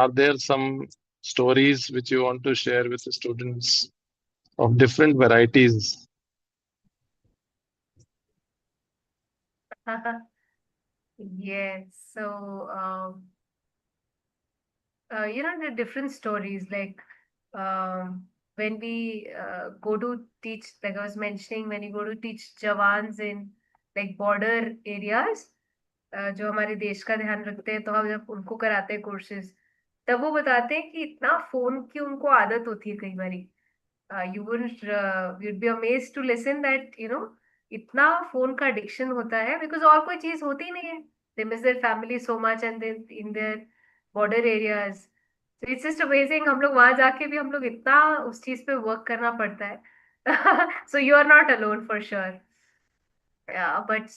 are there some stories which you want to share with the students of different varieties? Yes. So, the different stories like when we go to teach, like I was mentioning, when you go to teach Jawans in like border areas, जो हमारे देश का ध्यान रखते हैं, तो हम जब उनको कराते हैं कोर्सेज, तब वो बताते हैं कि इतना फोन की उनको आदत होती है कई बारी. You'd be amazed to listen that इतना फोन का एडिक्शन होता है बिकॉज और कोई चीज होती ही नहीं है. They miss their family so much and then in their border areas. So it's just amazing. हम लोग वहां जाके भी हम लोग इतना उस चीज पे वर्क करना पड़ता है. So you are not alone for sure. Yeah, but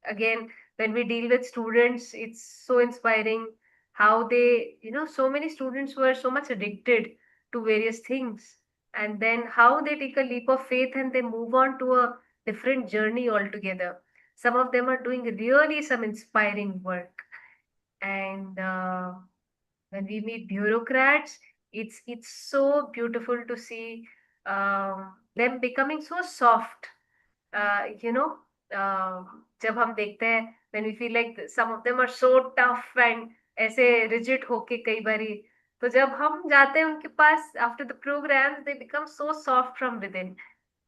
again, when we deal with students, it's so inspiring how they, so many students were so much addicted to various things, and then how they take a leap of faith and they move on to a different journey altogether. Some of them are doing really some inspiring work, and when we meet bureaucrats, it's so beautiful to see them becoming so soft. You know, जब हम देखते हैं, when we feel like some of them are so tough and ऐसे rigid होके कई बारी, तो जब हम जाते हैं उनके पास after the program, they become so soft from within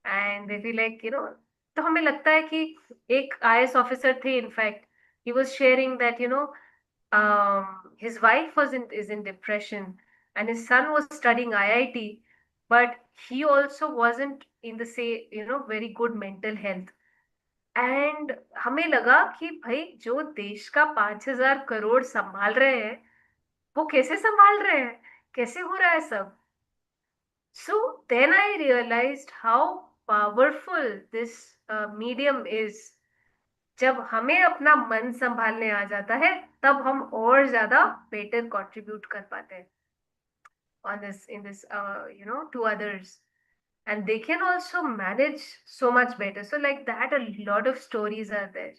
and they feel like, तो हमें लगता है कि एक IAS officer थे, in fact, he was sharing that, his wife is in depression and his son was studying IIT, but he also wasn't in the say, very good mental health. And हमें लगा कि भाई जो देश का 5,000 करोड़ संभाल रहे हैं, वो कैसे संभाल रहे हैं, कैसे हो रहा है सब. So then I realised how powerful this medium is. जब हमें अपना मन संभालने आ जाता है, तब हम और ज्यादा बेटर कंट्रीब्यूट कर पाते हैं on this in this to others, and they can also manage so much better. So like that, a lot of stories are there.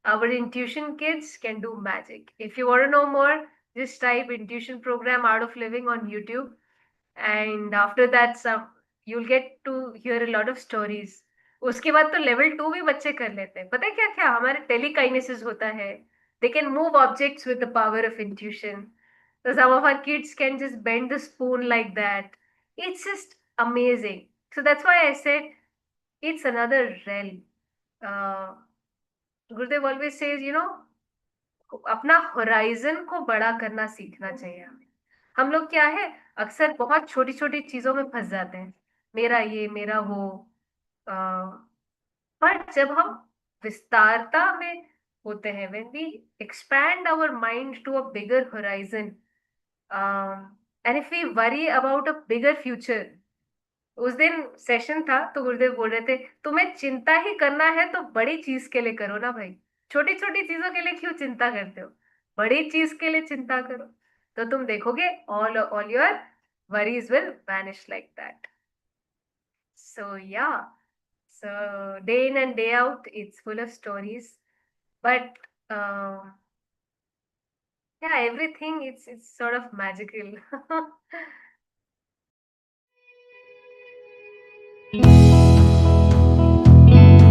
Our intuition kids can do magic. If you want to know more, just type intuition program Art of Living on YouTube, and after that some you'll get to hear a lot of stories. उसके बाद तो level 2 भी बच्चे कर लेते हैं. पता है क्या क्या हमारे टेलीकाइनेसिस होता है. They can move objects with the power of intuition. So some of our kids can just bend the spoon like that. It's just amazing. So that's why I said it's another realm. uh, Gurudev always says, अपना horizon को बड़ा करना सीखना चाहिए हमें. हम लोग क्या है, अक्सर बहुत छोटी छोटी चीजों में फंस जाते हैं. मेरा ये, मेरा वो. पर जब हम विस्तारता में होते हैं, when we expand our mind to a bigger horizon, and if we worry about a bigger future. उस दिन सेशन था तो गुरुदेव बोल रहे थे, तुम्हें चिंता ही करना है तो बड़ी चीज के लिए करो ना भाई. छोटी छोटी चीजों के लिए क्यों चिंता करते हो, बड़ी चीज के लिए चिंता करो, तो तुम देखोगे all your worries will vanish like that. So yeah, so day in and day out it's full of stories, but yeah, everything it's sort of magical.